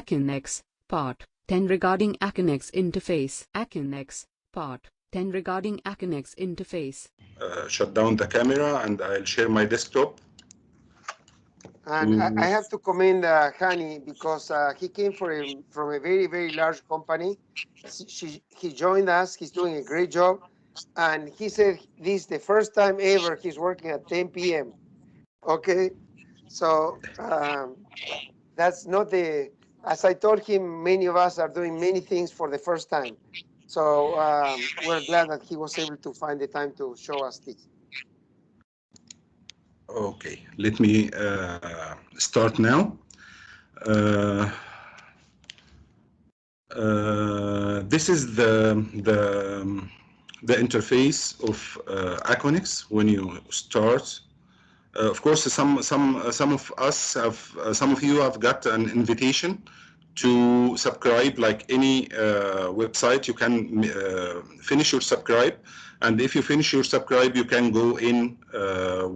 Aconex, Part 10 regarding Aconex interface. Aconex, Part 10 regarding Aconex interface. Shut down the camera and I'll share my desktop. And I have to commend Hani because he came from a very, very large company. He joined us. He's doing a great job. And he said this is the first time ever he's working at 10 p.m. Okay. So that's not the, as I told him, many of us are doing many things for the first time. So we're glad that he was able to find the time to show us this. Okay, let me start now. This is the interface of Aconex when you start. Of course, some of us have, some of you have got an invitation to subscribe. Like any website, you can finish your subscribe, and if you finish your subscribe, you can go in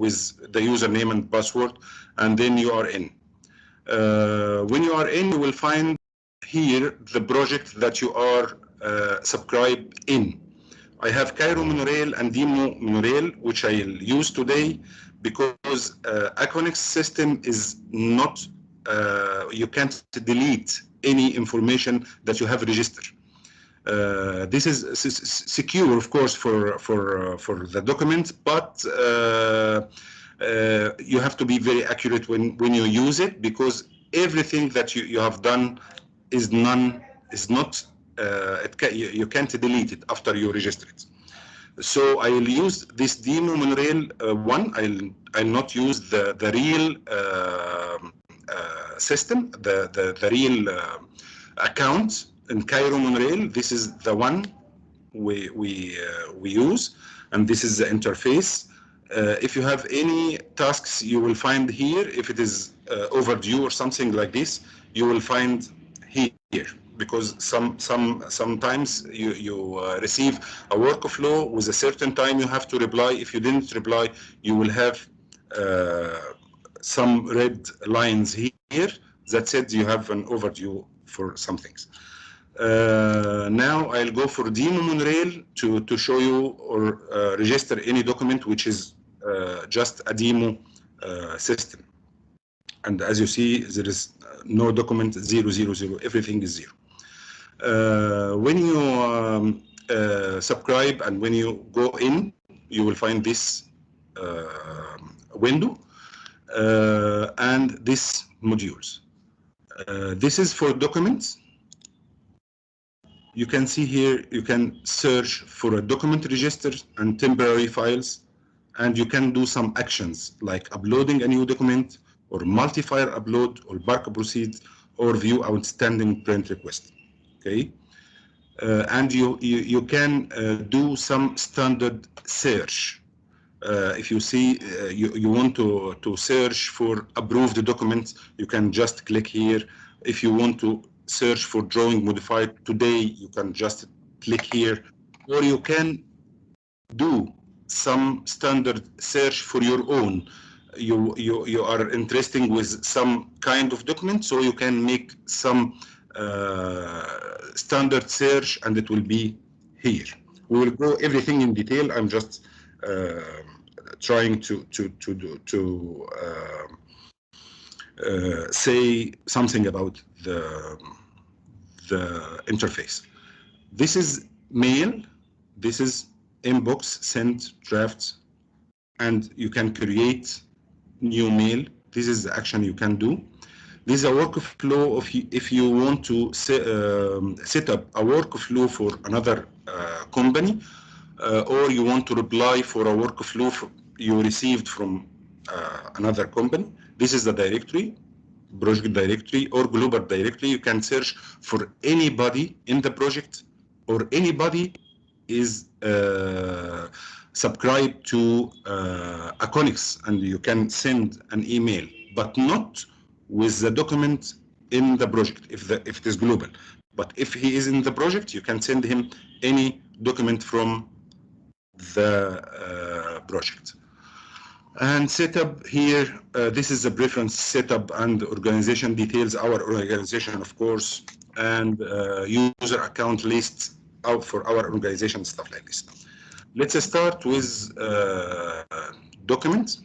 with the username and password, and then you are in. When you are in, you will find here the project that you are subscribed in. I have Cairo Monorail and Demo Monorail, which I'll use today because Aconex system is not, you can't delete any information that you have registered. This is secure, of course, for the document, but you have to be very accurate when you use it, because everything that you have done is not, you can't delete it after you register it. So I'll use this Demo Monorail one. I'll not use the real system, the real account in Cairo Monorail. This is the one we use, and this is the interface. If you have any tasks, you will find here. If it is overdue or something like this, you will find here, because sometimes you receive a workflow with a certain time you have to reply. If you didn't reply, you will have some red lines here that said you have an overdue for some things. Now I'll go for Demo Monorail to show you or register any document which is just a demo system. And as you see, there is no document 000, everything is 0. When you subscribe and when you go in, you will find this window and this modules. This is for documents. You can see here, you can search for a document register and temporary files, and you can do some actions like uploading a new document, or multi-file upload, or bulk proceed, or view outstanding print request. Okay, and you can do some standard search. If you see you want to search for approved documents, you can just click here. If you want to search for drawing modified today, you can just click here, or you can do some standard search for your own. You are interested with some kind of document, so you can make some standard search, and it will be here. We will go everything in detail. I'm just trying to say something about the interface. This is mail. This is inbox, sent, drafts, and you can create new mail. This is the action you can do. This is a workflow of if you want to set up a workflow for another company, or you want to reply for a workflow you received from another company. This is the directory, project directory or global directory. You can search for anybody in the project, or anybody is subscribed to Aconex, and you can send an email, but not with the document in the project if it is global. But if he is in the project, you can send him any document from the project. And setup here, this is the preference setup and organization details, our organization, of course, and user account lists out for our organization, stuff like this. Let's start with documents.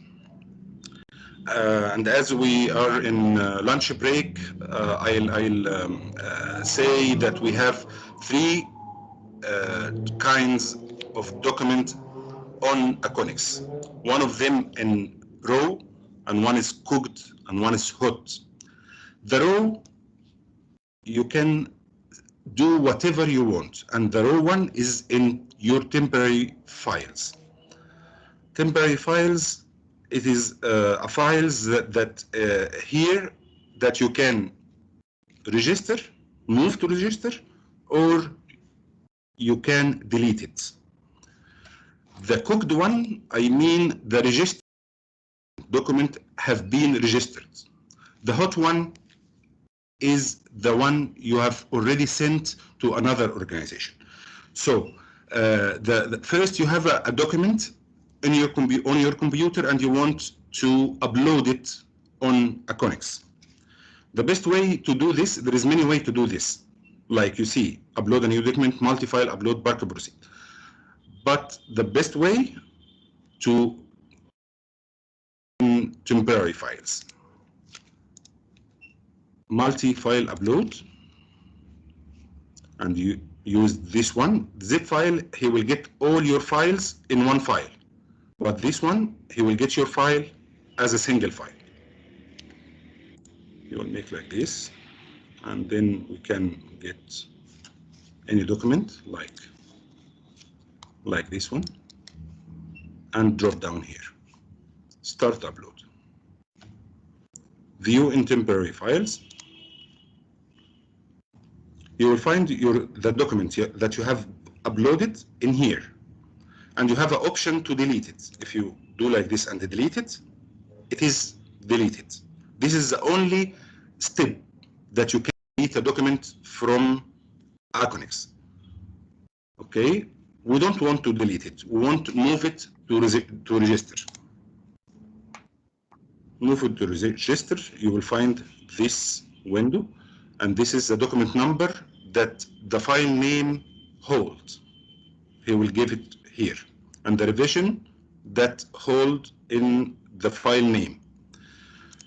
And as we are in lunch break, I'll say that we have three kinds of document on Aconex. One of them in raw, and one is cooked, and one is hot. The raw, you can do whatever you want, and the raw one is in your temporary files. Temporary files, it is a files that here that you can register, move to register, or you can delete it. The cooked one, I mean the registered document have been registered. The hot one is the one you have already sent to another organization. So the first you have a document in your on your computer and you want to upload it on Aconex. The best way to do this, there is many ways to do this. Like you see, upload a new document, multi-file, upload, Barker proceed. But the best way to temporary files. Multi-file upload, and you use this one. Zip file, he will get all your files in one file. But this one, he will get your file as a single file. You will make like this, and then we can get any document like this one, and drop down here. Start upload. View in temporary files. You will find the document that you have uploaded in here, and you have an option to delete it. If you do like this and delete it, it is deleted. This is the only step that you can delete a document from Aconex. Okay, we don't want to delete it. We want to move it to register. Move it to register. You will find this window, and this is the document number that the file name holds. He will give it here, and the revision that hold in the file name.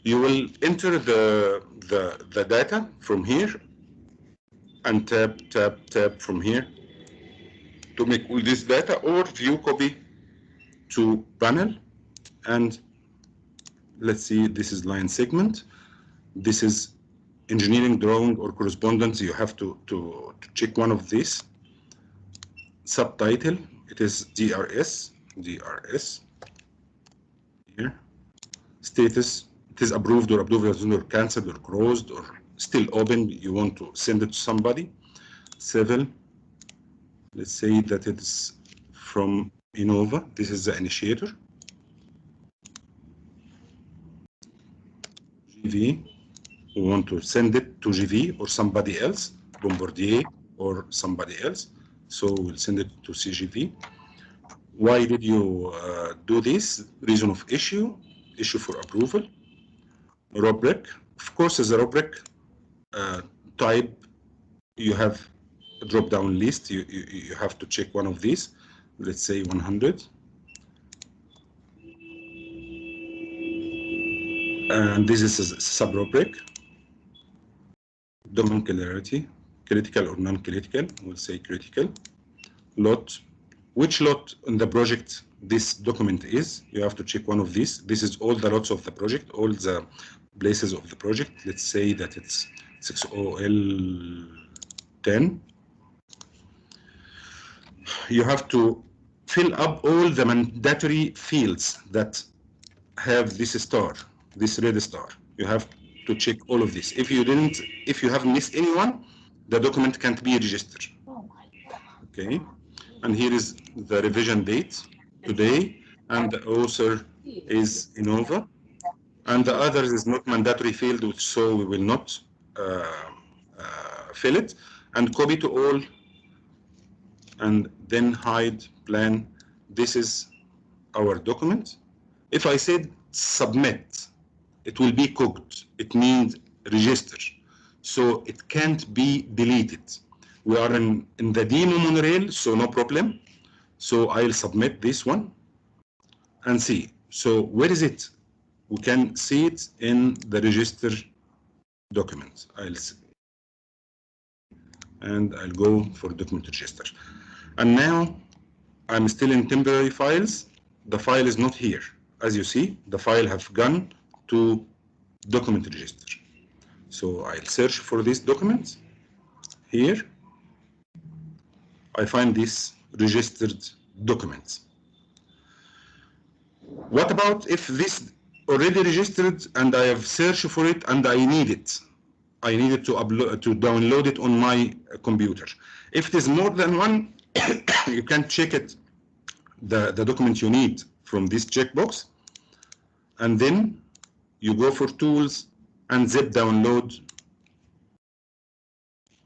You will enter the data from here, and tap from here to make all this data, or view copy to panel. And let's see, this is line segment. This is engineering drawing or correspondence. You have to check one of these. Subtitle, it is DRS here. Status, it is approved or cancelled or closed or still open. You want to send it to somebody. Civil, let's say that it's from Innova. This is the initiator. GV, we want to send it to GV or somebody else, Bombardier or somebody else. So we'll send it to CGV. Why did you do this? Reason of issue for approval. Rubric, of course, as a rubric type, you have a drop-down list. You have to check one of these. Let's say 100. And this is a sub-rubric. Domain clarity, critical or non-critical. We'll say critical. Lot, which lot in the project this document is. You have to check one of these. This is all the lots of the project, all the places of the project. Let's say that it's 6OL10. You have to fill up all the mandatory fields that have this star, this red star. You have to check all of this. If you have missed anyone, the document can't be registered. Okay, and here is the revision date today, and the author is Innova, and the others is not mandatory field, so we will not fill it, and copy to all, and then hide plan. This is our document. If I said submit, it will be cooked. It means register. So it can't be deleted. We are in the demo monorail, so no problem. So I'll submit this one and see. So where is it? We can see it in the register document. I'll see. And I'll go for document register. And now I'm still in temporary files. The file is not here. As you see, the file have gone to document register. So I'll search for this document. Here, I find this registered document. What about if this already registered and I have searched for it and I need it? I needed to download it on my computer. If it is more than one, you can check it, the document you need from this checkbox, and then you go for tools and zip download.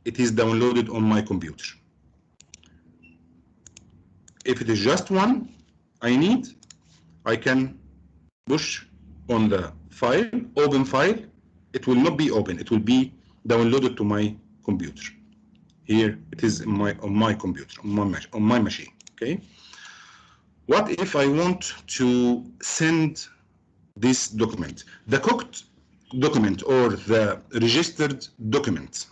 It is downloaded on my computer. If it is just one I need, I can push on the file, open file. It will not be open. It will be downloaded to my computer. Here it is on my computer, on my machine. Okay. What if I want to send this document? The cooked document or the registered document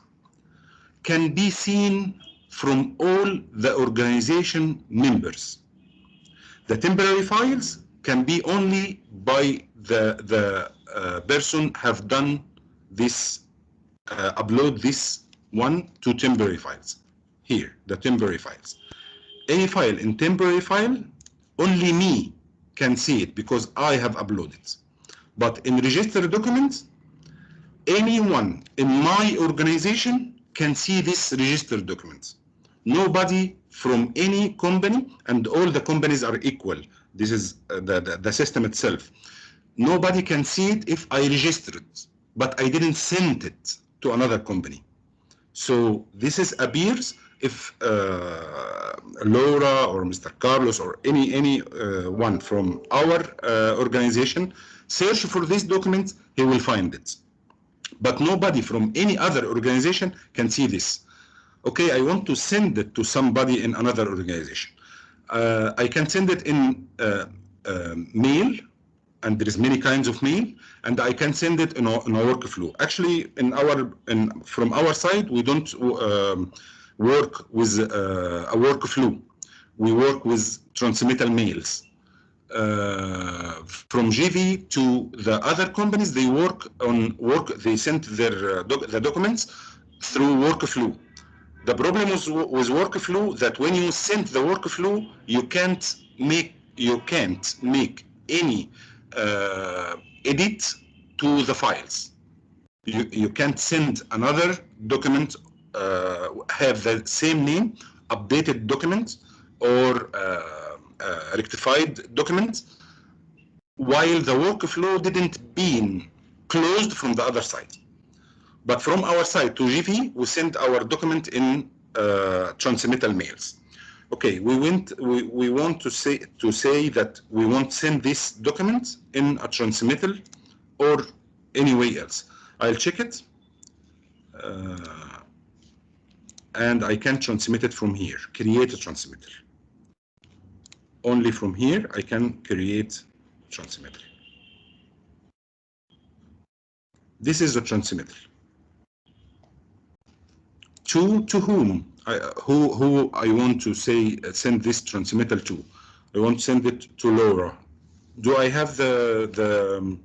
can be seen from all the organization members. The temporary files can be only by the person have done this, upload this one to temporary files. Here, the temporary files. Any file in temporary file, only me can see it because I have uploaded. But in registered documents, anyone in my organization can see this registered documents. Nobody from any company, and all the companies are equal. This is the system itself. Nobody can see it if I register it, but I didn't send it to another company. So this is appears if Laura or Mr. Carlos or any one from our organization search for this document, he will find it. But nobody from any other organization can see this. Okay, I want to send it to somebody in another organization. I can send it in mail, and there is many kinds of mail, and I can send it in a workflow. Actually, from our side, we don't work with a workflow. We work with transmittal mails. From GV to the other companies, they they send their the documents through workflow. The problem with workflow that when you send the workflow, you can't make any edit to the files. You can't send another document have the same name, updated document or rectified document, while the workflow didn't been closed from the other side. But from our side to GV, we send our document in transmittal mails. Okay, we want to say that we want to send this document in a transmittal or anywhere else. I'll check it, and I can transmit it from here. Create a transmittal. Only from here I can create transmittal. This is the transmittal. To whom? Who I want to send this transmittal to? I want to send it to Laura. Do I have the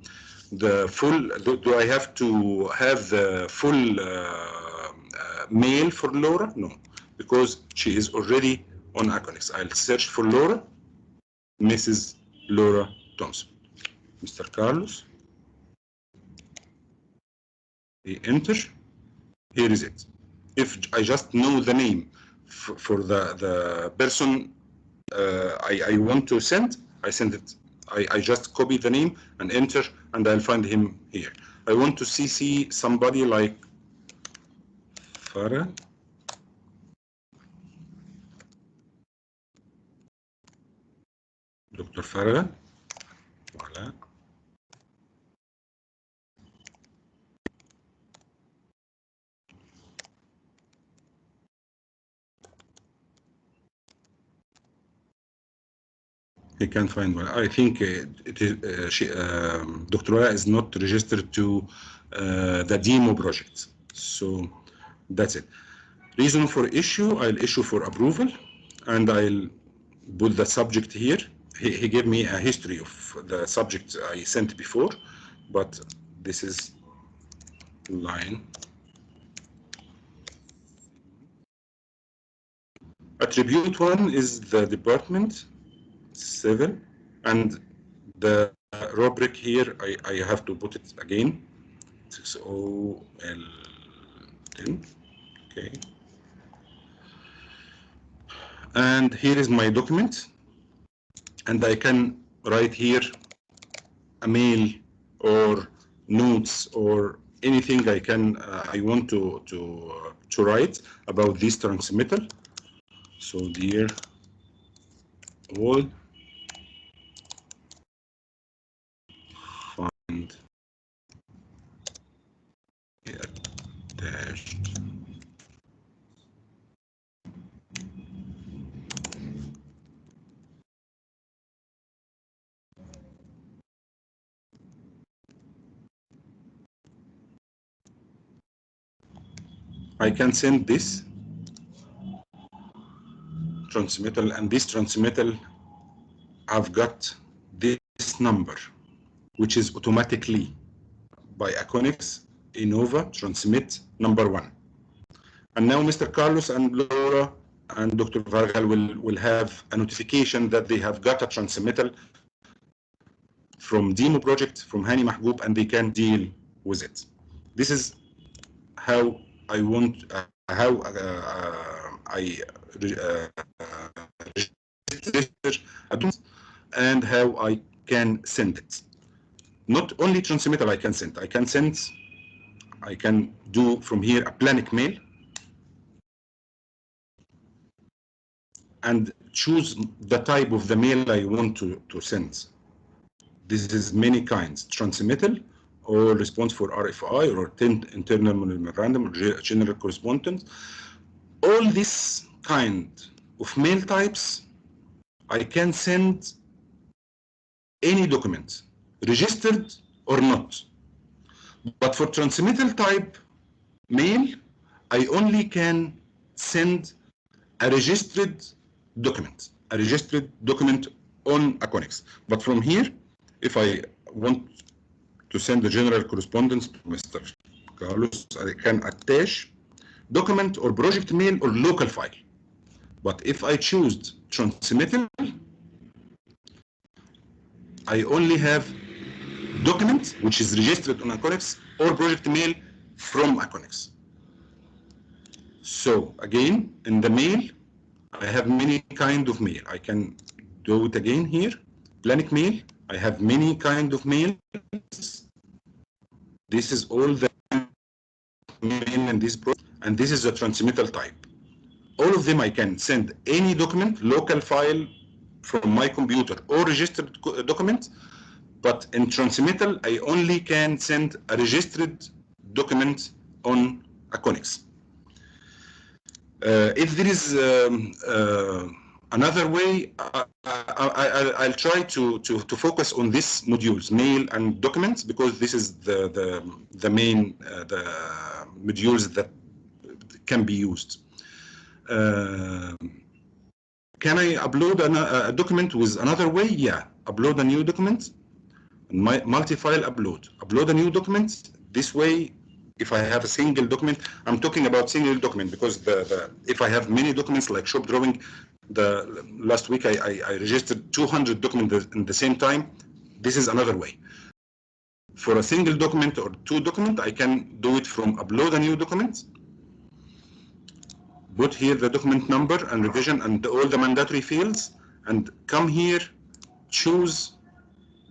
full? Do I have to have the full mail for Laura? No, because she is already on Aconex. I'll search for Laura, Mrs. Laura Thompson, Mr. Carlos. Enter. Here is it. If I just know the name for the person I want to send, I send it. I just copy the name and enter, and I'll find him here. I want to CC somebody like Farah. Dr. Farah. Voila. He can't find one. I think it is, Dr. Wala is not registered to the demo project. So that's it. Reason for issue, I'll issue for approval, and I'll put the subject here. He gave me a history of the subject I sent before, but this is line. Attribute 1 is the department, civil, and the rubric here, I have to put it again, 6OL10, okay. And here is my document, and I can write here a mail or notes or anything I want to write about this transmittal. So dear all, find attached I can send this transmittal, and this transmittal I've got this number, which is automatically by Aconex Innova transmit number 1. And now Mr. Carlos and Laura and Dr. Vargal will have a notification that they have got a transmittal from demo project from Hani Mahgoub, and they can deal with it. This is how I want, I register and how I can send it. Not only transmittal I can do from here a blank mail and choose the type of the mail I want to send. This is many kinds, transmittal or response for RFI or internal memorandum or general correspondence. All this kind of mail types, I can send any document, registered or not. But for transmittal type mail, I only can send a registered document on Aconex. But from here, if I want to send the general correspondence to Mr. Carlos, I can attach document or project mail or local file. But if I choose transmittal, I only have document which is registered on Aconex or project mail from Aconex. So again, in the mail, I have many kind of mail. I can do it again here. Blank mail, I have many kind of mails. This is all the mail in this project, and this is the transmittal type. All of them I can send any document, local file from my computer or registered document, but in transmittal, I only can send a registered document on Aconex. If there is another way, I'll try to focus on this modules, mail and documents, because this is the main the modules that can be used. Can I upload a document with another way? Yeah, upload a new document, multi-file upload a new document. This way, if I have a single document, I'm talking about single document because if I have many documents like shop drawing, last week I registered 200 documents in the same time. This is another way. For a single document or two documents, I can do it from upload a new document, put here the document number and revision and all the mandatory fields, and come here, choose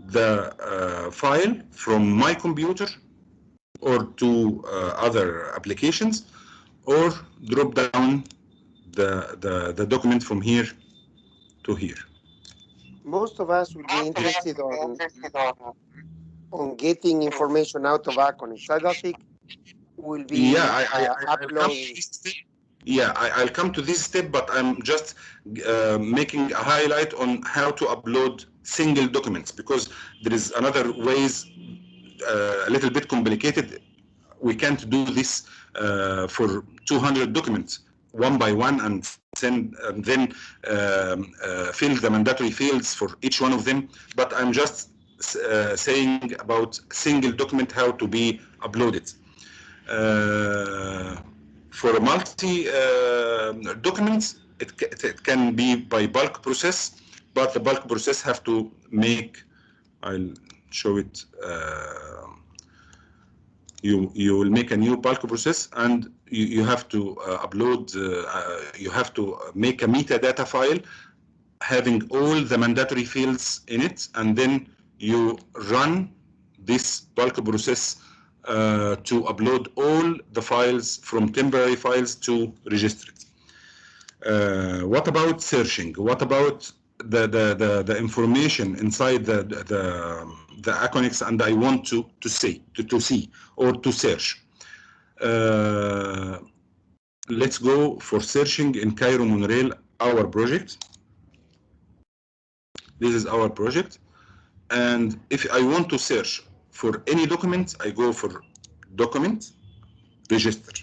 the file from my computer or to other applications, or drop down the document from here to here. Most of us will be interested on getting information out of Aconex. I don't think we'll be uploading. Yeah, I'll come to this step, but I'm just making a highlight on how to upload single documents, because there is another ways a little bit complicated. We can't do this for 200 documents one by one and send and then fill the mandatory fields for each one of them. But I'm just saying about single document, how to be uploaded. For multi documents, it can be by bulk process, but the bulk process have to make, I'll show it, you will make a new bulk process, and you have to upload, you have to make a metadata file having all the mandatory fields in it, and then you run this bulk process to upload all the files from temporary files to registered. What about searching? What about the information inside the Aconex, and I want to see or to search? Let's go for searching in Cairo Monorail, our project. This is our project, and if I want to search for any document, I go for document, register.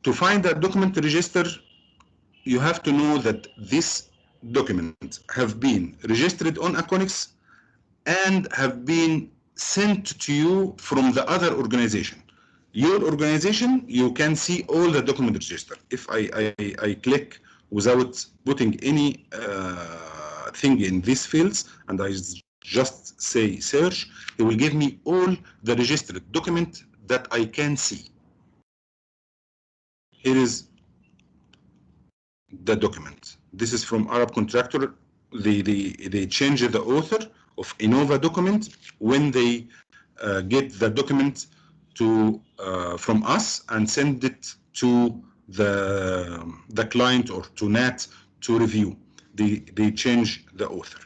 To find that document register, you have to know that this document have been registered on Aconex and have been sent to you from the other organization. Your organization, you can see all the document register. If I click without putting any thing in these fields, and I just say search, it will give me all the registered document that I can see. Here is the document. This is from Arab contractor. They change the author of Innova document when they get the document to from us and send it to the client or to NAT to review. They change the author,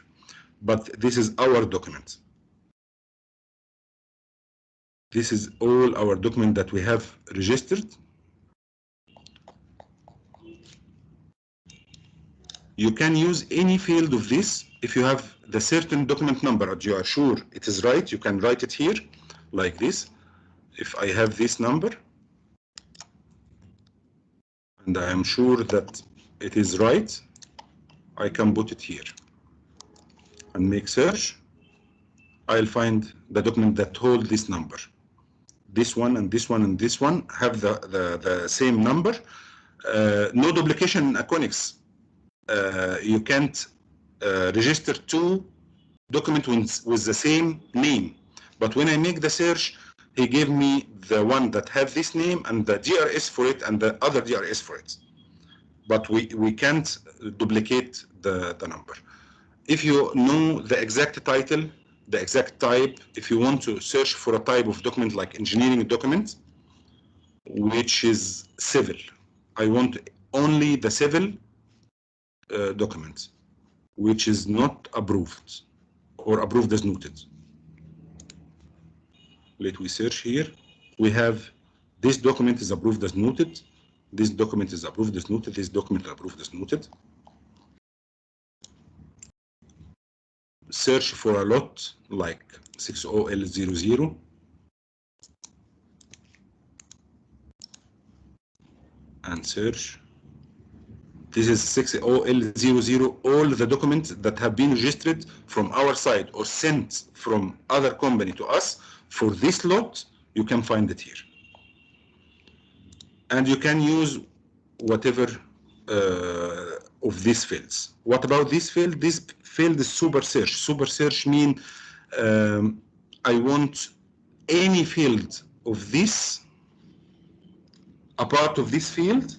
but this is our document. This is all our document that we have registered. You can use any field of this. If you have the certain document number and you are sure it is right, you can write it here like this. If I have this number and I am sure that it is right, I can put it here and make search. I'll find the document that hold this number. This one and this one and this one have the same number. No duplication in Aconex. You can't register two documents with the same name. But when I make the search, he gave me the one that have this name and the DRS for it and the other DRS for it. But we can't duplicate the number. If you know the exact title, the exact type, if you want to search for a type of document like engineering document, which is civil, I want only the civil document, which is not approved or approved as noted. Let me search here. We have this document is approved as noted. This document is approved as noted. This document is approved as noted. Search for a lot like 60L00. And search. This is 60L00, all the documents that have been registered from our side or sent from other company to us for this lot, you can find it here. And you can use whatever of these fields. What about this field? This field is super search. Super search means I want any field of this, a part of this field,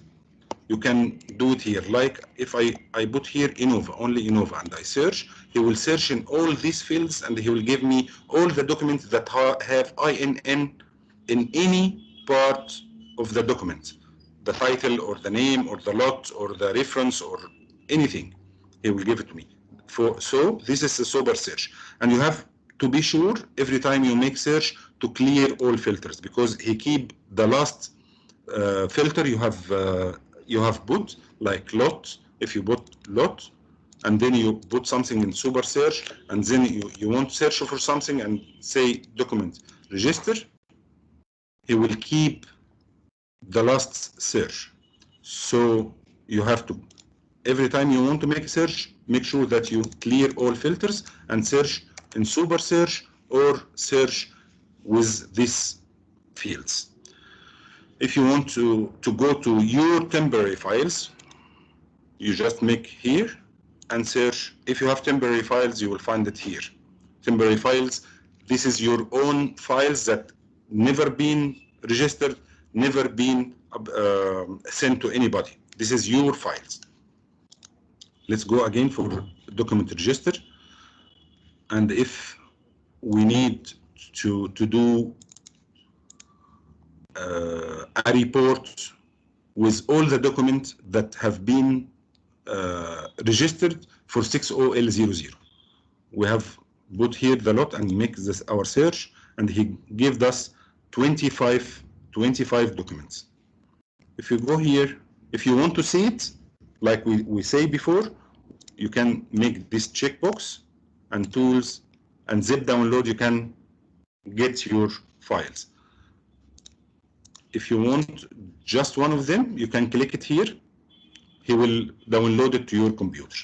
you can do it here. Like if I put here Innova, only Innova, and I search, he will search in all these fields and he will give me all the documents that have INN in any part of the document. The title or the name or the lot or the reference or anything, he will give it to me. So this is a sober search. And you have to be sure every time you make search to clear all filters, because he keep the last filter you have put, like lot. If you put lot and then you put something in super search and then you want to search for something and say document register, he will keep the last search. So you have to, every time you want to make a search, make sure that you clear all filters and search in super search or search with these fields. If you want to go to your temporary files, you just make here and search. If you have temporary files, you will find it here. Temporary files, this is your own files that never been registered, never been sent to anybody. This is your files. Let's go again for document register. And if we need to do a report with all the documents that have been registered for 6OL00. We have put here the lot and make this our search, and he gave us 25 documents. If you go here, if you want to see it, like we say before, you can make this checkbox and tools and zip download, you can get your files. If you want just one of them, you can click it here. He will download it to your computer.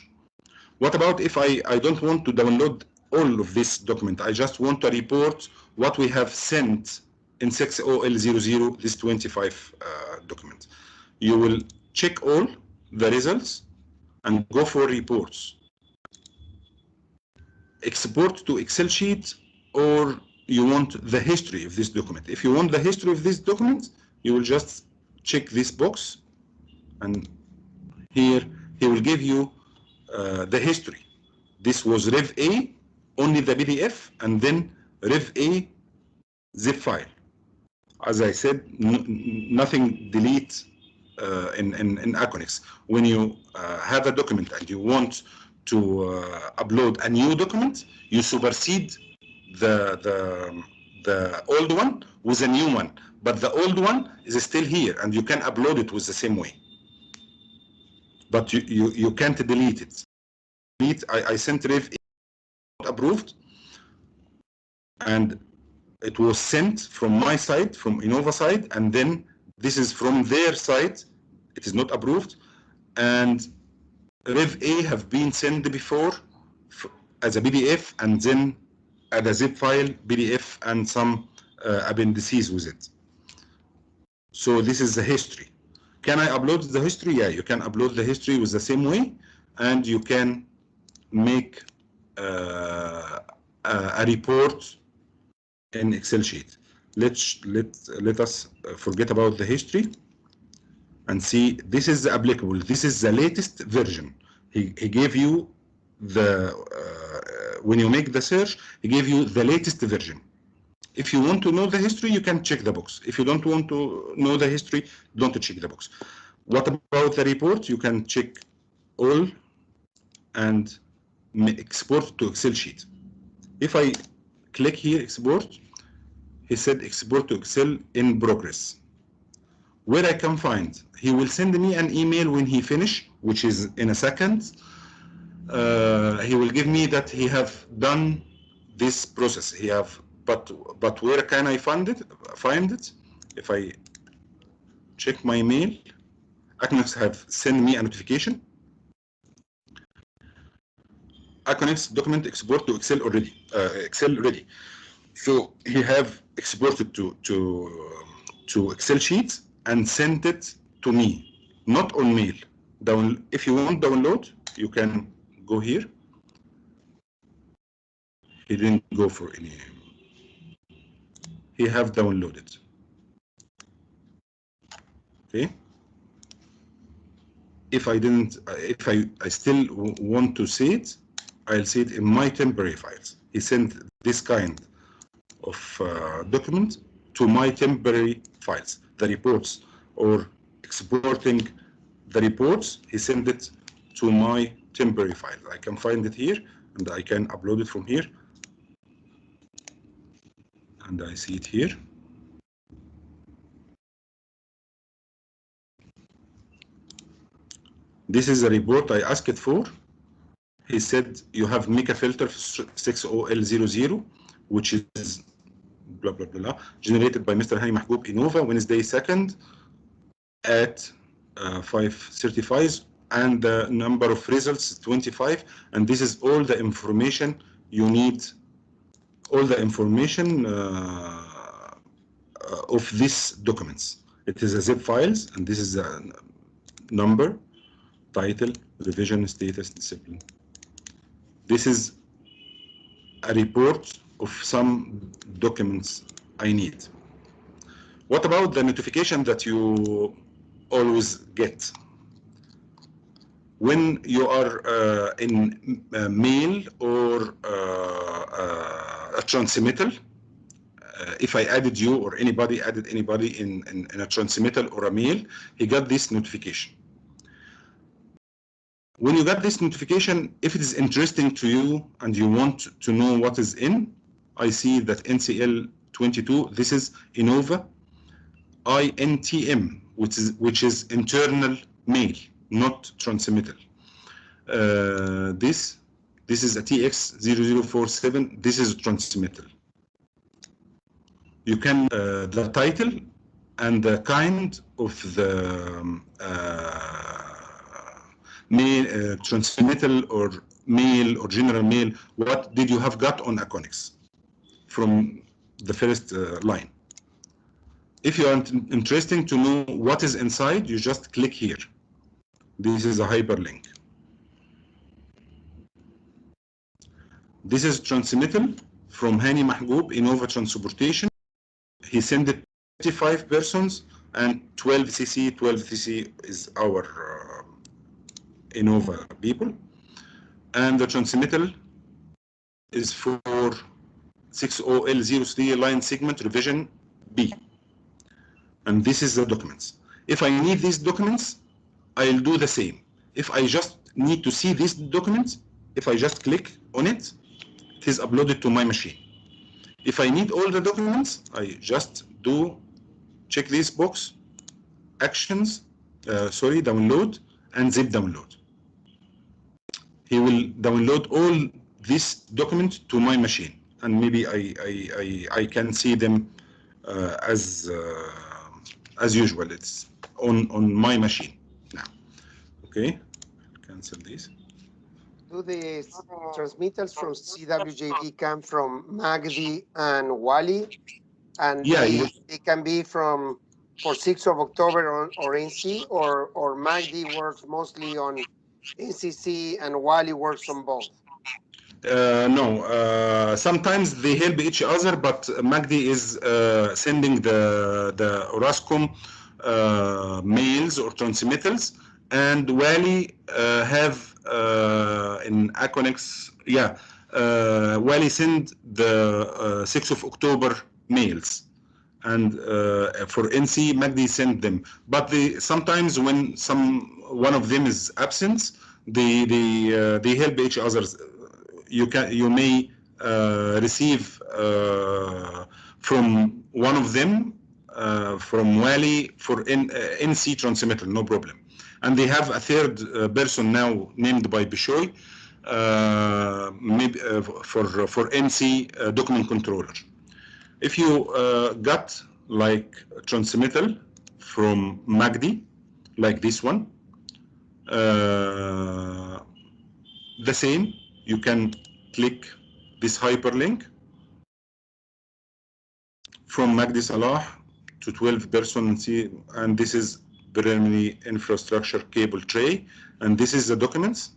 What about if I don't want to download all of this document? I just want to report what we have sent in 6OL00, this 25 document. You will check all the results and go for reports. Export to Excel sheet, or you want the history of this document. If you want the history of this document, you will just check this box, and here he will give you the history. This was Rev A, only the PDF, and then Rev A zip file. As I said, nothing delete in Aconex. When you have a document and you want to upload a new document, you supersede the old one with a new one, but the old one is still here and you can upload it with the same way. But you can't delete it. I sent Rev A approved, and it was sent from my side, from Innova side, and then this is from their side. It is not approved, and Rev A have been sent before as a PDF and then as a zip file PDF and some appendices with it. So this is the history. Can I upload the history? Yeah, you can upload the history with the same way, and you can make a report in Excel sheet. Let us forget about the history and see. This is applicable. This is the latest version. He gave you the when you make the search, he gave you the latest version. If you want to know the history, you can check the box. If you don't want to know the history, don't check the box. What about the report? You can check all and export to Excel sheet. If I click here, export, he said export to Excel in progress. Where I can find, he will send me an email when he finish, which is in a second. He will give me that he have done this process. He have, but where can I find it? If I check my mail, Aconex have sent me a notification. Aconex document export to Excel already. Excel ready. So he have exported to Excel sheets and sent it to me, not on mail. If you want download, you can go here. He didn't go for any. He have downloaded. Okay. If I didn't, if I still want to see it, I'll see it in my temporary files. He sent this kind of document to my temporary files, the reports, or exporting the reports. He sent it to my temporary file. I can find it here, and I can upload it from here. And I see it here. This is a report I asked for. He said you have make a filter 6OL00, which is blah blah blah, generated by Mr. Hani Mahbub Innova Wednesday 2nd at 5:35, and the number of results is 25, and this is all the information you need, all the information of these documents. It is a zip files, and this is a number, title, revision, status, discipline. This is a report of some documents I need. What about the notification that you always get? When you are in mail or a transmittal, if I added you or anybody added anybody in a transmittal or a mail, he got this notification. When you got this notification, if it is interesting to you and you want to know what is in, I see that NCL 22, this is Innova INTM, which is internal mail, not transmittal. This is a TX0047, this is transmittal. You can, the title and the kind of the mail, transmittal or mail or general mail, what did you have got on Aconex from the first line. If you are interested to know what is inside, you just click here. This is a hyperlink. This is transmittal from Hani Mahbub Innova Transportation. He sent it 55 persons and 12 CC. 12 CC is our Innova people. And the transmittal is for 6OL03 line segment revision B. And this is the documents. If I need these documents, I'll do the same. If I just need to see these documents, if I just click on it, it is uploaded to my machine. If I need all the documents, I just do check this box, actions, download, and zip download. He will download all this document to my machine, and maybe I can see them as usual. It's on my machine now. Okay, cancel this. Do the transmittals from CWJV come from Magdi and Wally? And Yeah, they can be for 6th of October or NC, or Magdi works mostly on NCC and Wally works on both? No, sometimes they help each other, but Magdi is sending the Orascom mails or transmittals, and Wally have in Aconex, Wally send the 6th of October mails, and for NC, Magdi send them. But sometimes when one of them is absent, they help each other. You may receive from one of them from Wally for NC transmittal, no problem. And they have a third person now named by Bishoy, maybe for NC document controller. If you got like transmittal from Magdi, like this one, the same, you can click this hyperlink from Magdi Salah to 12 person, and this is primary infrastructure cable tray, and this is the documents.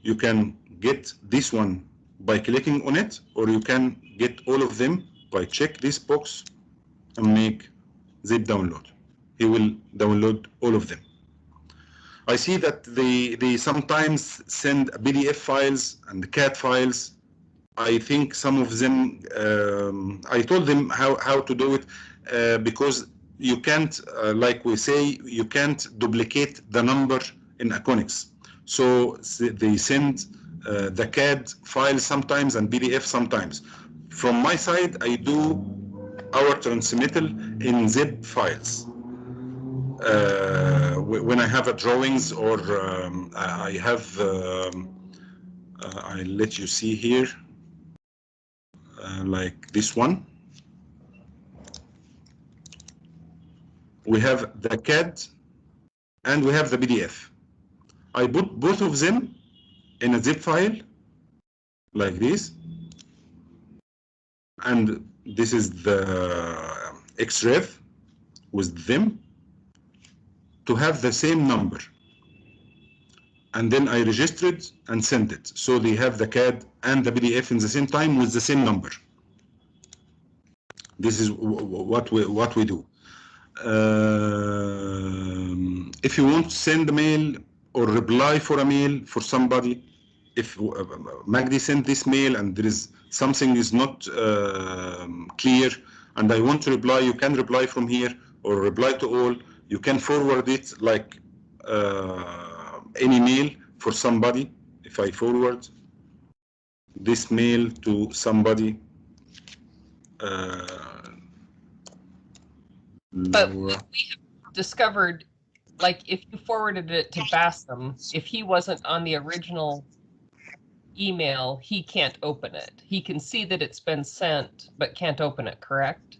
You can get this one by clicking on it, or you can get all of them by check this box and make zip download. He will download all of them. I see that they sometimes send PDF files and CAD files. I think some of them, I told them how to do it, because you can't, like we say, you can't duplicate the number in Aconex. So they send the CAD files sometimes and PDF sometimes. From my side, I do our transmittal in zip files. when I have a drawings or I have, I'll let you see here, like this one. We have the CAD and we have the PDF. I put both of them in a zip file like this, and this is the XREF with them to have the same number. And then I register it and send it. So they have the CAD and the PDF in the same time with the same number. This is what we do. If you want to send a mail or reply for a mail for somebody, if Magdi sent this mail and there is something is not clear and I want to reply, you can reply from here or reply to all. You can forward it like any mail for somebody. If I forward this mail to somebody, but we have discovered, like, if you forwarded it to Bassem, if he wasn't on the original email, he can't open it. He can see that it's been sent, but can't open it, correct?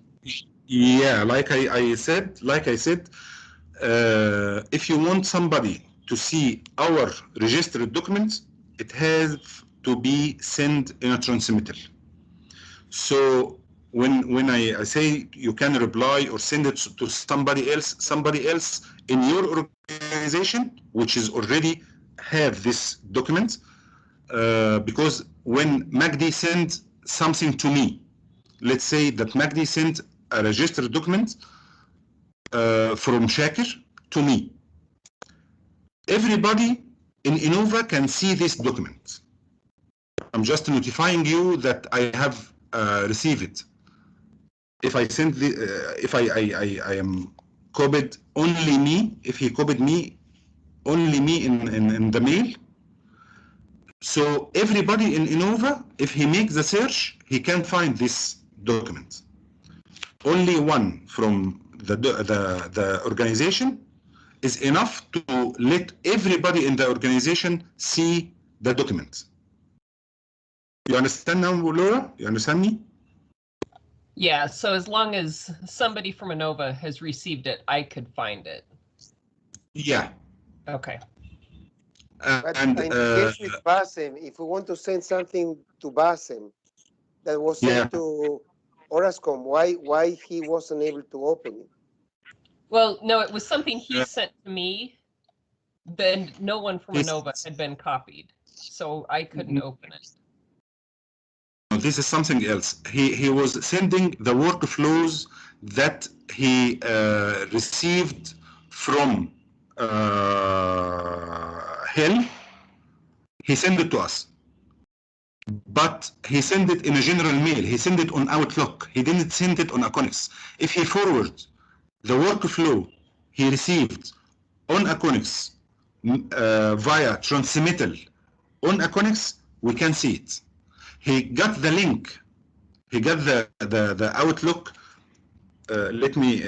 Yeah, like I said, if you want somebody to see our registered documents, it has to be sent in a transmittal. So when I say you can reply or send it to somebody else in your organization, which is already have this document, because when Magdi sent something to me, let's say that Magdi sent a registered document from Shakir to me. Everybody in Innova can see this document. I'm just notifying you that I have received it. If I send the, if I am copied only me, if he copied me, only me in the mail. So everybody in Innova, if he makes the search, he can find this document. Only one from the organization is enough to let everybody in the organization see the document. You understand now, Laura? You understand me? Yeah, so as long as somebody from Innova has received it, I could find it. Yeah. Okay. But And in the case with Bassem, if we want to send something to Bassem that was sent to Orascom, why he wasn't able to open it? Well, no, it was something he sent to me. Then no one from Innova had been copied, so I couldn't open it. This is something else. He was sending the workflows that he received from Hill. He sent it to us, but he sent it in a general mail. He sent it on Outlook. He didn't send it on Aconex. If he forwards the workflow he received on Aconex via transmittal on Aconex, we can see it. He got the link. He got the Outlook. Let me,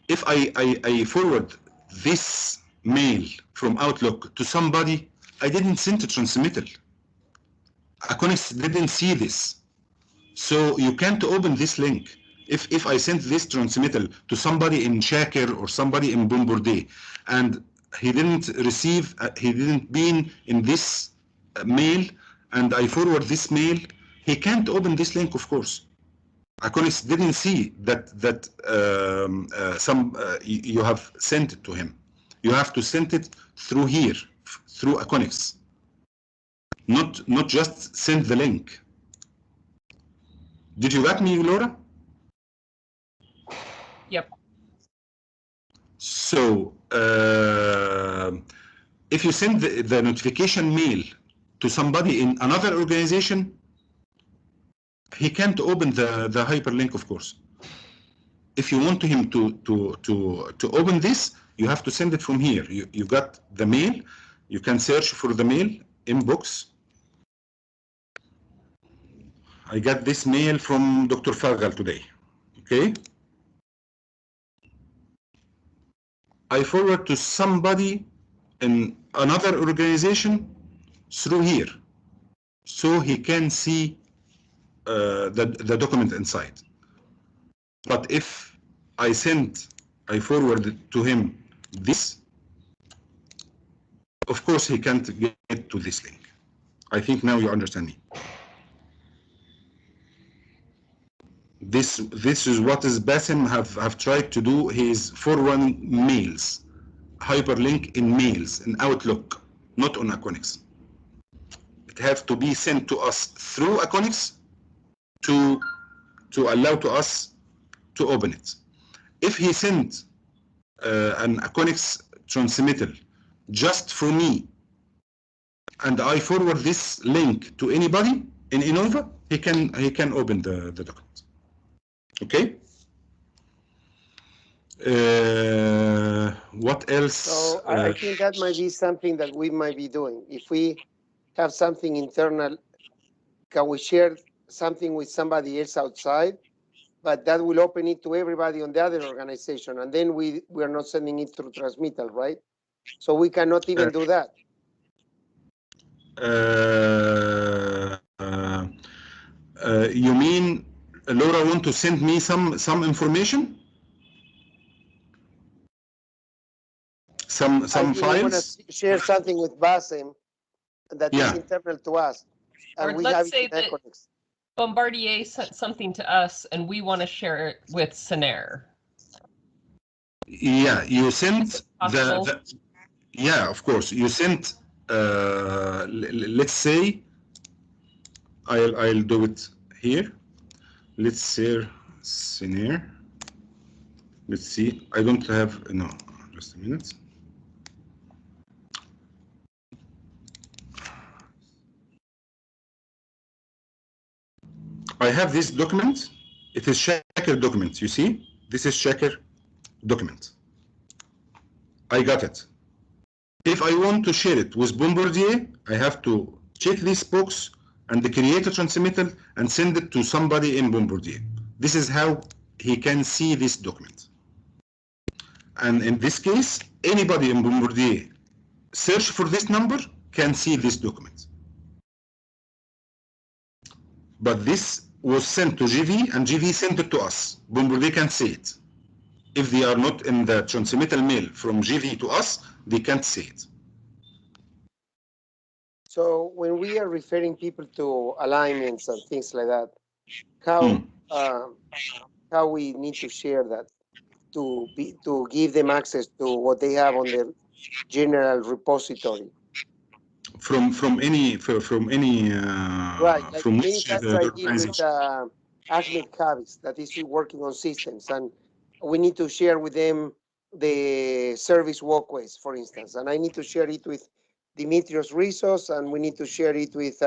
if I forward this mail from Outlook to somebody, I didn't send to transmittal. Aconex didn't see this. So you can't open this link. If I sent this transmittal to somebody in Shakir or somebody in Bombardier, and he didn't receive, he didn't be in this mail, and I forward this mail, he can't open this link, of course. Aconex didn't see that you have sent it to him. You have to send it through here, through Aconex. Not just send the link. Did you get me, Laura? Yep. So if you send the notification mail to somebody in another organization, he can't open the hyperlink, of course. If you want him to open this, you have to send it from here. You got the mail. You can search for the mail inbox. I got this mail from Dr. Fagal today. Okay. I forward to somebody in another organization through here, so he can see the document inside. But if I forward to him this, of course he can't get to this link. I think now you understand me. This is what is Bassem have tried to do. He is forwarding mails, hyperlink in mails in Outlook, not on Aconex. It have to be sent to us through Aconex to allow to us to open it. If he sent an Aconex transmittal just for me, and I forward this link to anybody in Innova, he can open the document. Okay. What else? So I think that might be something that we might be doing. If we have something internal, can we share something with somebody else outside? But that will open it to everybody on the other organization, and then we are not sending it through transmittal, right? So we cannot even do that. You mean Laura want to send me some information? Some files? We want to share something with Bassem that is internal to us. And or we let's have say it that Aconex. Bombardier sent something to us and we want to share it with Scenair. Yeah, you sent the yeah, of course. You sent let's say I'll do it here. Let's say Scenair. Let's see. I don't have no, just a minute. I have this document. It is Shaker document. You see, this is Shaker document. I got it. If I want to share it with Bombardier, I have to check this box and create a transmittal and send it to somebody in Bombardier. This is how he can see this document. And in this case, anybody in Bombardier search for this number can see this document. But this was sent to GV and GV sent it to us. Bombardier can see it. If they are not in the transmittal mail from GV to us, they can't see it. So when we are referring people to alignments and things like that, how we need to share that to give them access to what they have on their general repository. From any Right, like from many which times I deal with organization? Ahmed Khavis that is working on systems, and we need to share with them the service walkways, for instance, and I need to share it with Dimitrios Rizos, and we need to share it with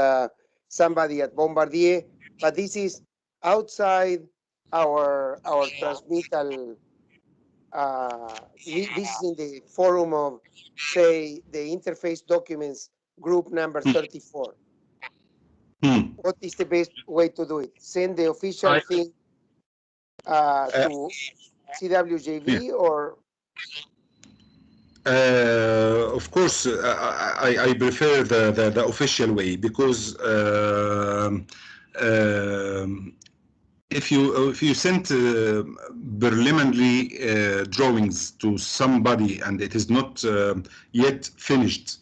somebody at Bombardier, but this is outside our transmittal. This is in the forum of, say, the interface documents group number 34. What is the best way to do it? Send the official thing to CWJV or? Of course, I prefer the official way because if you send preliminary drawings to somebody and it is not yet finished,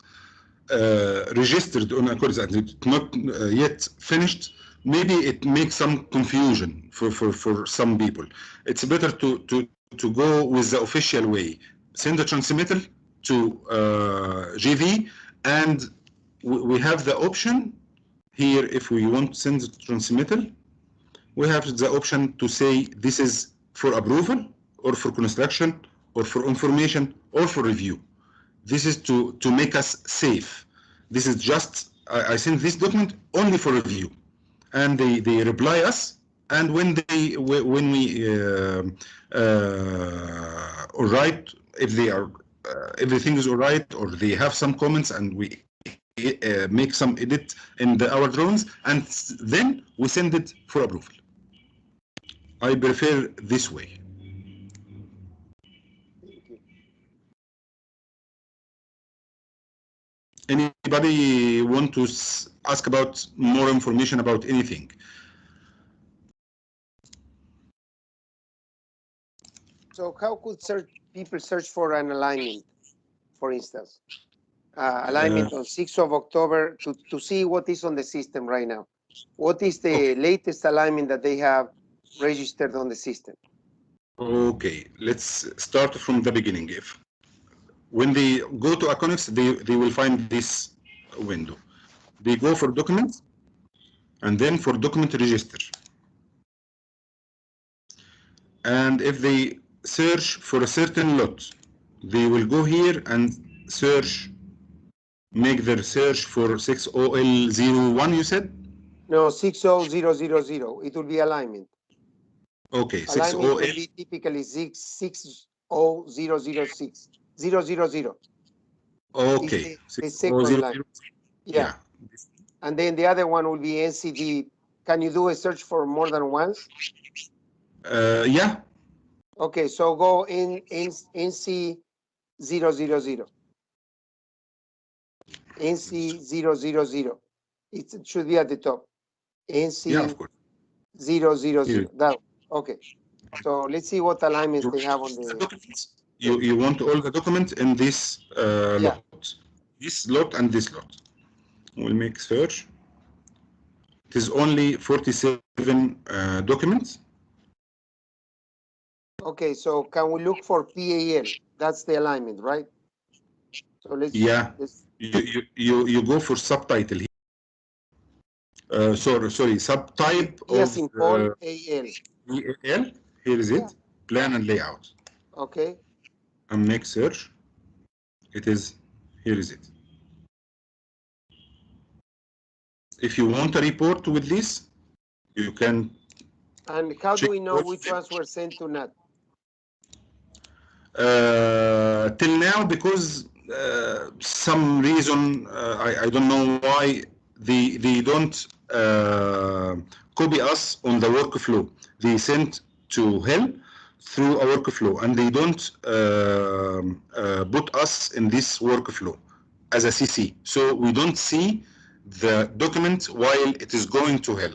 registered on Aconex and it's not yet finished, maybe it makes some confusion for some people. It's better to go with the official way. Send the transmittal to GV, and we have the option here. If we want to send the transmittal, we have the option to say this is for approval or for construction or for information or for review. This is to make us safe. This is just, I send this document only for review. And they reply us, and when we all right, if they are everything is all right, or they have some comments, and we make some edit in our drawings, and then we send it for approval. I prefer this way. Anybody want to ask about more information about anything? So how could people search for an alignment, for instance? Alignment on 6th of October to see what is on the system right now. What is the latest alignment that they have registered on the system? Okay, let's start from the beginning. When they go to Aconex, they will find this window. They go for documents, and then for document register. And if they search for a certain lot, they will go here and search, make their search for 6OL01, you said? No, 60000. It will be alignment. Okay, Alignment 6OL. will be typically 60006 000. Okay, The second line. 600. Yeah. And then the other one will be NCD. Can you do a search for more than once? Yeah. Okay, so go in NC 000. NC 000. It should be at the top. NC Yeah, of course. 000. That okay. So let's see what alignments they have on the documents. You want all the documents in this lot. This lot and this lot. We'll make search. It is only 47 documents. Okay, so can we look for PAL? That's the alignment, right? So let's you go for subtitle here. Sorry, subtype yes, of in Paul AL. EAL. Here is it. Plan and layout. Okay. And make search. It is, here is it. If you want a report with this, you can. And how do we know which ones were sent to NAT? Till now, because some reason, I don't know why, they don't copy us on the workflow. They send to hell through a workflow, and they don't put us in this workflow as a CC. So we don't see the document while it is going to hell.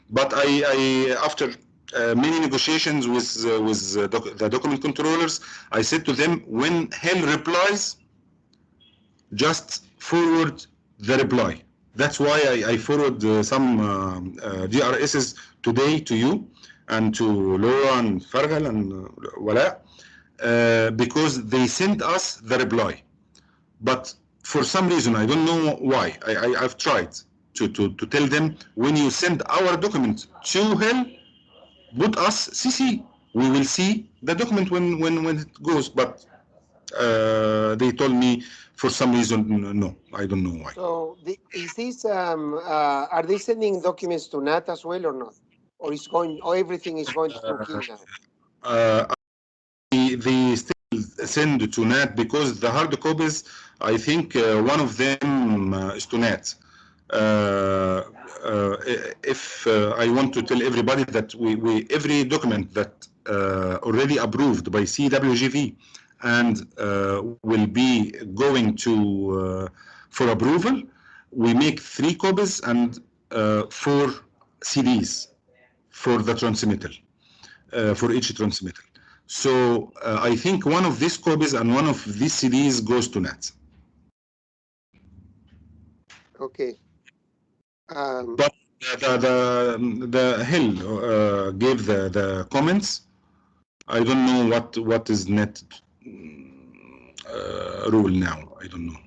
But I after many negotiations with the document controllers, I said to them, when hell replies, just forward the reply. That's why I forward some DRSs today to you and to Laura and Fargal and Wala, because they sent us the reply. But for some reason, I don't know why, I've tried to tell them, when you send our document to hell, put us CC. We will see the document when it goes. But they told me for some reason, no, I don't know why. So is this are they sending documents to NAT as well or not? Or is going, or everything is going through King now? They still send to NAT because the hard copies, I think one of them is to NAT. If I want to tell everybody that we every document that already approved by CWGV and will be going to for approval, we make 3 copies and 4 CDs for the transmittal, for each transmittal. So I think one of these copies and one of these CDs goes to NAT. Okay. But the Hill gave the comments. I don't know what is NAT rule now. I don't know.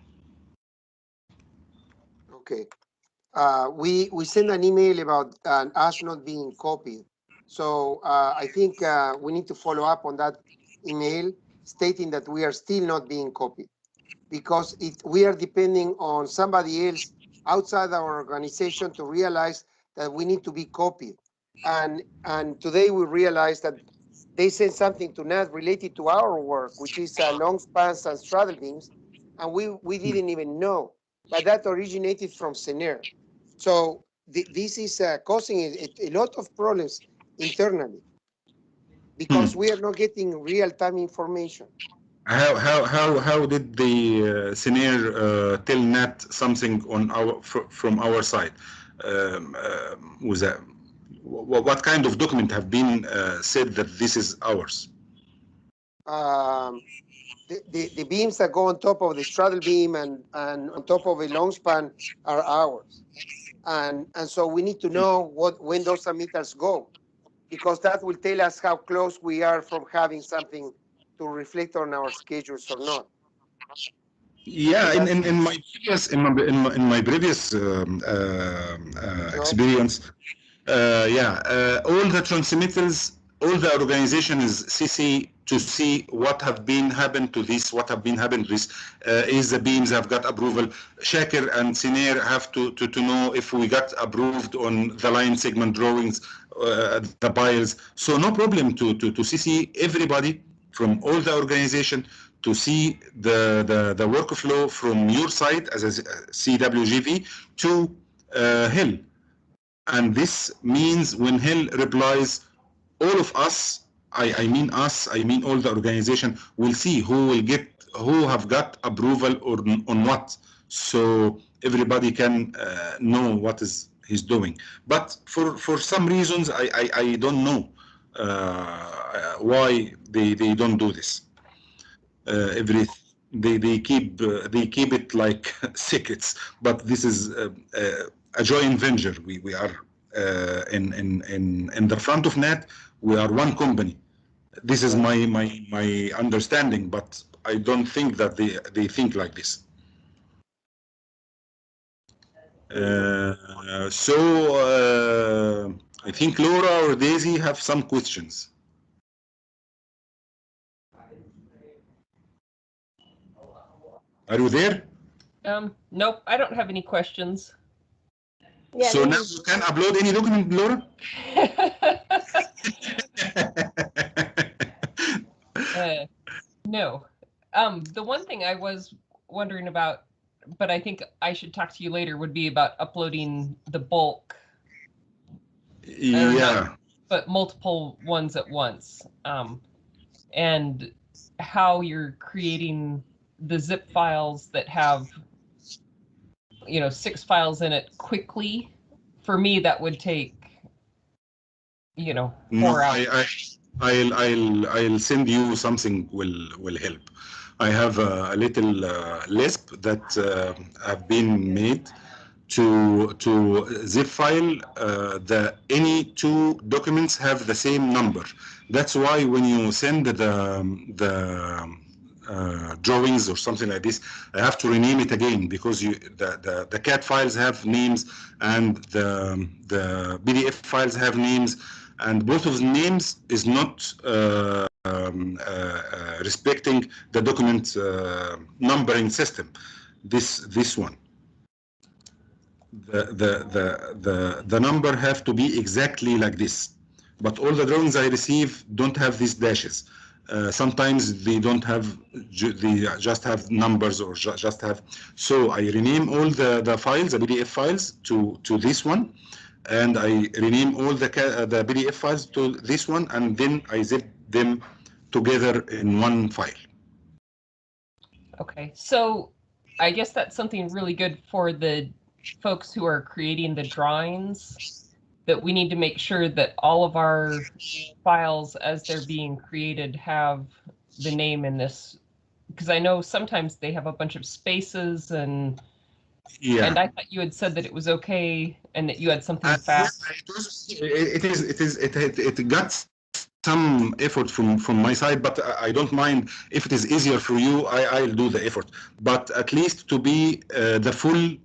Okay. We sent an email about us not being copied. So I think we need to follow up on that email stating that we are still not being copied because we are depending on somebody else outside our organization to realize that we need to be copied. And today we realized that they sent something to NAT related to our work, which is long spans and straddle beams, and we didn't even know. But that originated from CENER. So this is causing a lot of problems internally because we are not getting real-time information. How did the scenario tell Nat something on from our side? Was that what kind of document have been said that this is ours? The beams that go on top of the straddle beam and on top of a long span are ours. And so we need to know when those transmittals go, because that will tell us how close we are from having something to reflect on our schedules or not. Yeah, So in my previous experience, all the transmittals, all the organization is CC to see what have been happened to this, what have been happened to this. Is the beams have got approval? Shaker and Siner have to know if we got approved on the line segment drawings, the piles. So no problem to CC everybody from all the organization to see the workflow from your side as a CWGV to Hill. And this means when Hill replies, all of us, I mean us, I mean all the organization, will see who have got approval or on what. So everybody can know what he's doing. But for some reasons, I don't know why they don't do this. They keep it like secrets, but this is a joint venture. We are in the front of Nat. We are one company. This is my understanding, but I don't think that they think like this. I think Laura or Daisy have some questions. Are you there? Nope, I don't have any questions. Yeah, so now you can upload any document, Laura? No. The one thing I was wondering about, but I think I should talk to you later, would be about uploading the bulk. Yeah. But multiple ones at once. And how you're creating the zip files that have 6 files in it quickly. For me, that would take 4 hours. I'll send you something will help. I have a little Lisp that have been made to zip file any two documents have the same number. That's why when you send the drawings or something like this, I have to rename it again because the CAD files have names and the PDF files have names, and both of the names is not respecting the document numbering system. This one. The number have to be exactly like this, but all the drawings I receive don't have these dashes. Sometimes they don't have, they just have numbers or just have. So I rename all the files, the PDF files, to this one, and I rename all the PDF files to this one, and then I zip them together in one file. Okay, so I guess that's something really good for the folks who are creating the drawings, that we need to make sure that all of our files as they're being created have the name in this, because I know sometimes they have a bunch of spaces and I thought you had said that it was okay and that you had something fast. It got some effort from my side, but I don't mind. If it is easier for you, I'll do the effort, but at least to be the full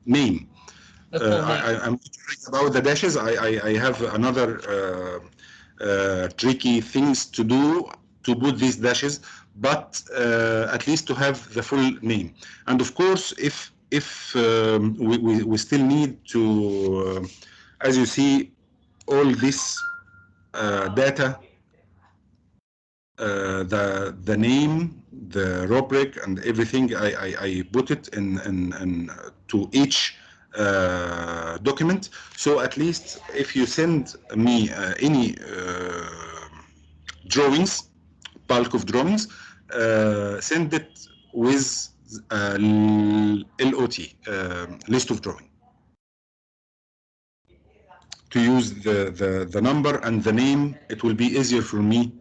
name. I'm curious about the dashes. I have another tricky things to do to put these dashes, but at least to have the full name. And of course, if we still need to, as you see, all this data, the name, the rubric, and everything, I put it in to each document. So at least if you send me any drawings, bulk of drawings, send it with LOT, list of drawing. To use the number and the name, it will be easier for me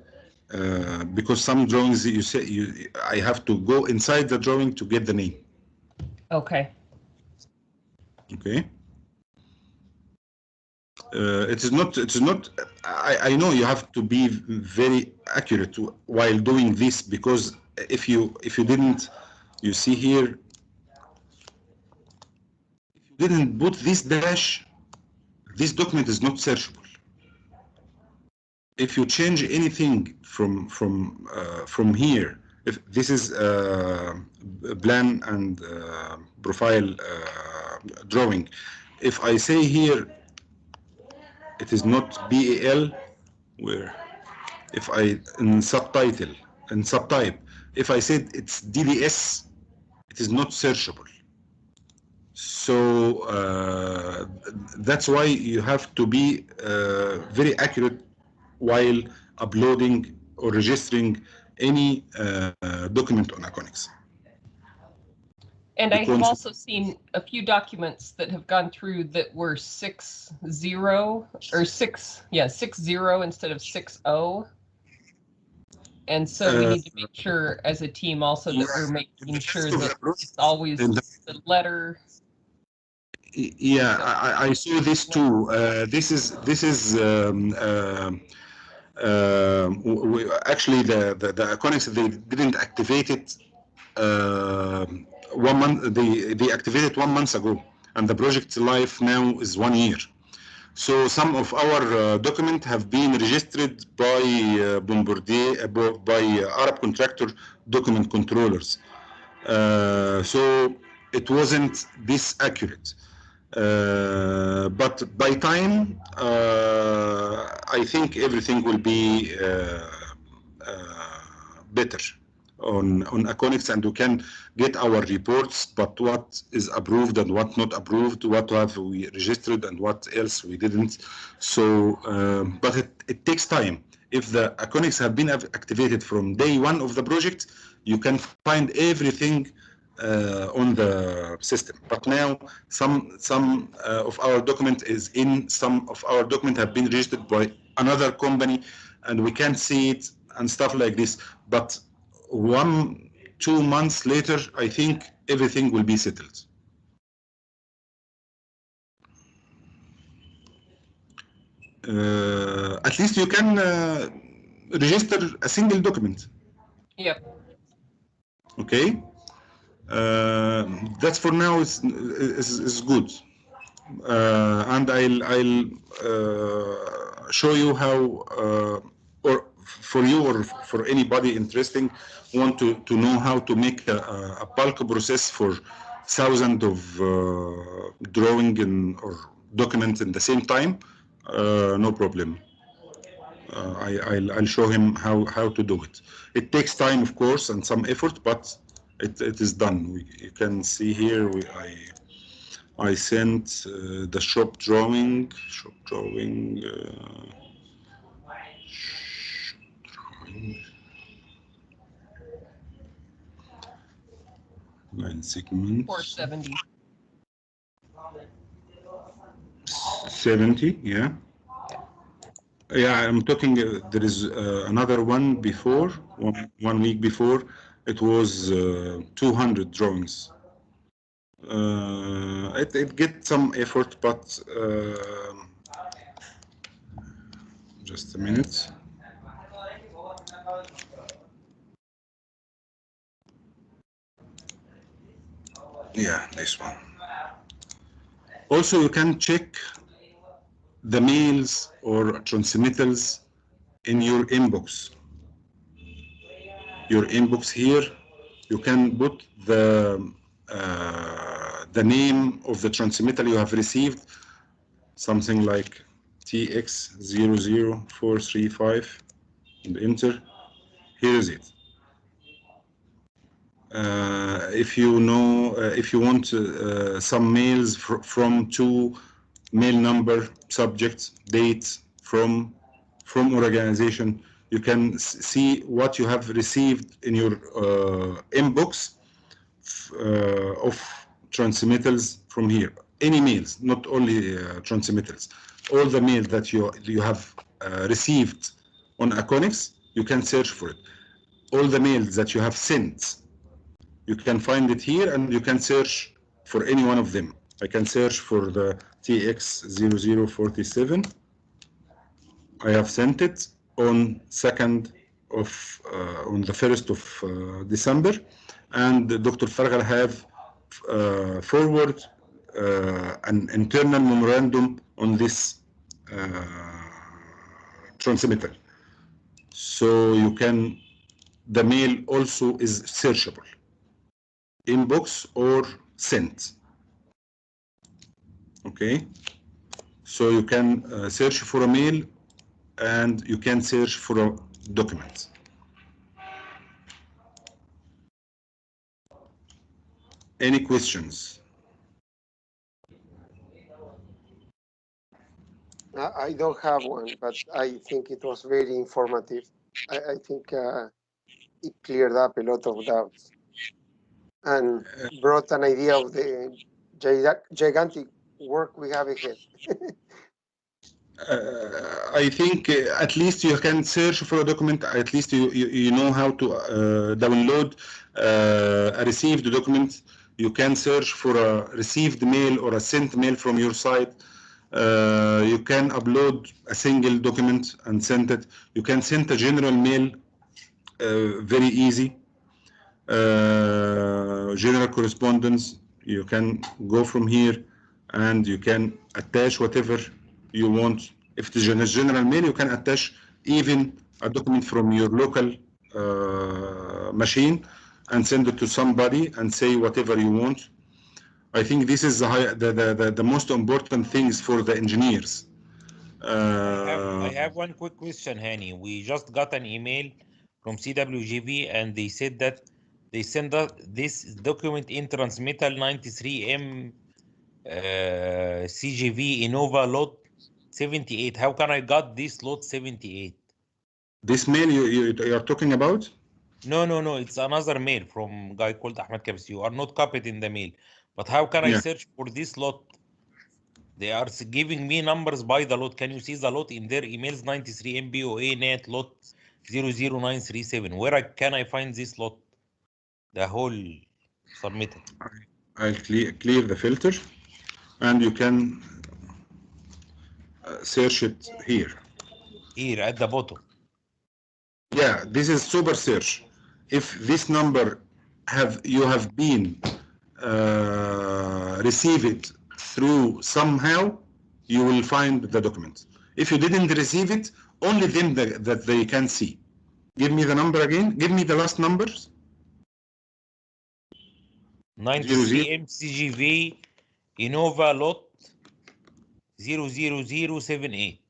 because some drawings I have to go inside the drawing to get the name. Okay. Okay. It is not. I know you have to be very accurate while doing this, because if you didn't, you see here, if you didn't put this dash, this document is not searchable. If you change anything from here, if this is plan and profile drawing, if I say here it is not BAL, where if I in subtitle and subtype, if I said it's DDS, it is not searchable. So that's why you have to be very accurate while uploading or registering any document on Aconex. And I have also seen a few documents that have gone through that were 6.0 or 6.0 instead of 6.0. And so we need to make sure as a team also that we're making sure that it's always the letter. Yeah, I saw this too. This is actually the Aconex, they didn't activate it 1 month. They activated 1 month ago, and the project life now is 1 year. So some of our documents have been registered by Bombardier, by Arab contractor document controllers. So it wasn't this accurate. But by time, I think everything will be better on Aconex, and we can get our reports, but what is approved and what not approved, what have we registered and what else we didn't. So, but it takes time. If the Aconex have been activated from day 1 of the project, you can find everything on the system. But now some of our document is in, some of our document have been registered by another company, and we can't see it and stuff like this. But 1-2 months later, I think everything will be settled. At least you can register a single document. Yep. Okay. That's for now is good, and I'll show you how, or for you or for anybody interesting want to know how to make a bulk process for thousands of drawing or documents in the same time. No problem. I'll show him how to do it. It takes time, of course, and some effort, but it is done. You can see here I sent the shop drawing. 9 segments. 470. 70, yeah. Yeah, I'm talking, there is another one before, one week before, it was 200 drawings. It gets some effort, but just a minute. Yeah, this one. Also, you can check the mails or transmittals in your inbox. Your inbox here, you can put the name of the transmittal you have received, something like TX00435, and enter. Here is it. If you know, if you want some mails from two mail number, subject, date from organization, You can see what you have received in your inbox of transmittals from here. Any mails, not only transmittals. All the mail that you have received on Aconex, you can search for it. All the mails that you have sent, you can find it here, and you can search for any one of them. I can search for the TX0047. I have sent it on on the 1st of December, and Dr. Fargal have forward an internal memorandum on this transmitter. So you can, the mail also is searchable, inbox or sent. Okay, so you can search for a mail, and you can search for a document. Any questions? I don't have one, but I think it was very informative. I think it cleared up a lot of doubts and brought an idea of the gigantic work we have ahead. I think at least you can search for a document. At least you know how to download a received document. You can search for a received mail or a sent mail from your site. You can upload a single document and send it. You can send a general mail, very easy. General correspondence, you can go from here and you can attach whatever you want. If it is a general mail, you can attach even a document from your local machine and send it to somebody and say whatever you want. I think this is the most important things for the engineers. I have one quick question, Hani. We just got an email from CWGV, and they said that they sent us this document in transmittal 93M CGV Innova lot 78. How can I got this lot 78? This mail you are talking about? No, it's another mail from a guy called Ahmed Kabs. You are not copied in the mail, but how can I search for this lot? They are giving me numbers by the lot. Can you see the lot in their emails? 93 MBOA net lot 00937. Where can I find this lot? The whole submitted. I'll clear the filter, and you can search it here. Here at the bottom. Yeah, this is super search. If this number you have been received through somehow, you will find the document. If you didn't receive it, only then that they can see. Give me the number again. Give me the last numbers. 93 MCGV Innova lot 00078.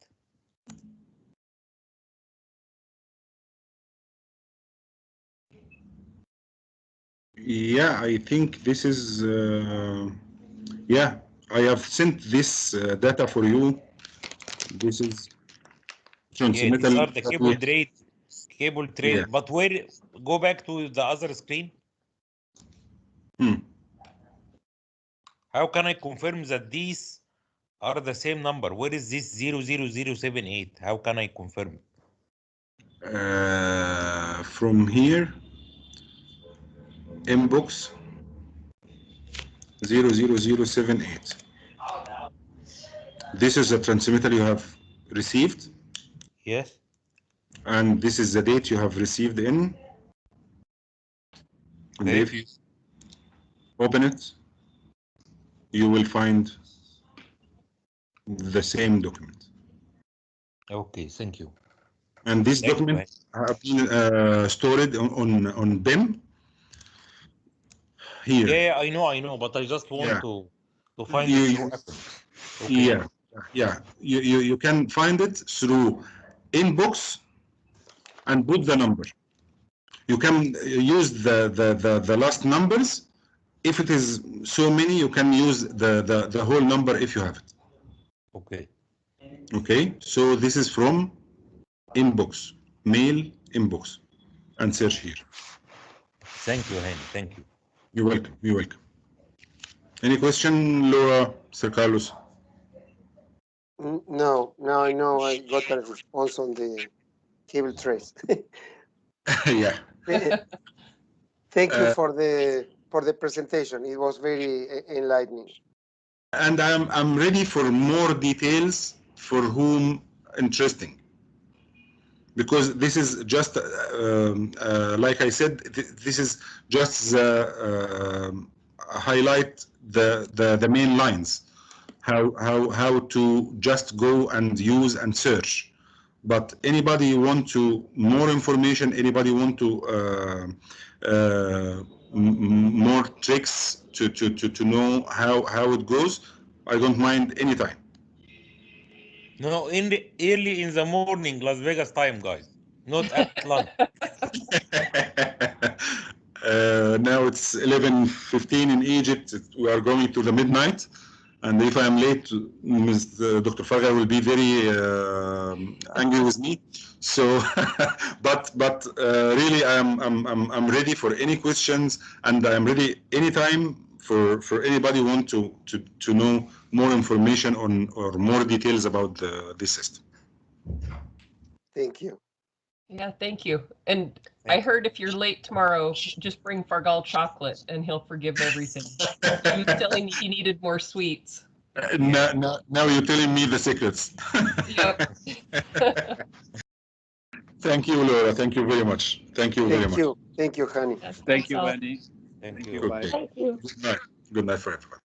Yeah, I think this is, yeah, I have sent this data for you. This is transmittal. Yeah, these are the cable tray. Yeah. But where, go back to the other screen. How can I confirm that these are the same number? Where is this 00078? How can I confirm? From here, inbox 00078. This is the transmitter you have received. Yes. And this is the date you have received in. And if you open it, you will find the same document. Okay, thank you. And this document have been stored on BIM. Here. Yeah, I know, but I just want to find it through Aconex. Okay. Yeah. You can find it through inbox and put the number. You can use the last numbers. If it is so many, you can use the whole number if you have it. Okay. Okay, so this is from inbox. mail inbox and search here. Thank you, Hani. Thank you. You're welcome. You're welcome. Any question, Laura, Sir Carlos? No, now I know I got a response on the cable trace. Yeah. Thank you for the presentation. It was very enlightening. And I'm ready for more details for whom interesting. Because this is just, like I said, this is just highlight the main lines, how to just go and use and search. But anybody want to more information, anybody want to more tricks to know how it goes, I don't mind anytime. No, early in the morning, Las Vegas time, guys. Not at lunch. Now it's 11:15 in Egypt. We are going to the midnight, and if I am late, Dr. Faga will be very angry with me. So, but really, I'm ready for any questions, and I'm ready anytime for anybody want to know more information on or more details about this system. Thank you. Yeah, thank you. And I heard if you're late tomorrow, just bring Fargal chocolate and he'll forgive everything. He was telling me he needed more sweets. Now you're telling me the secrets. Yep. Thank you, Laura. Thank you very much. Thank you very much. Thank you, honey. Yes, Thank you, thanks all. Andy. Thank Thank you. you. Bye. Okay. Good night. Good night for everyone.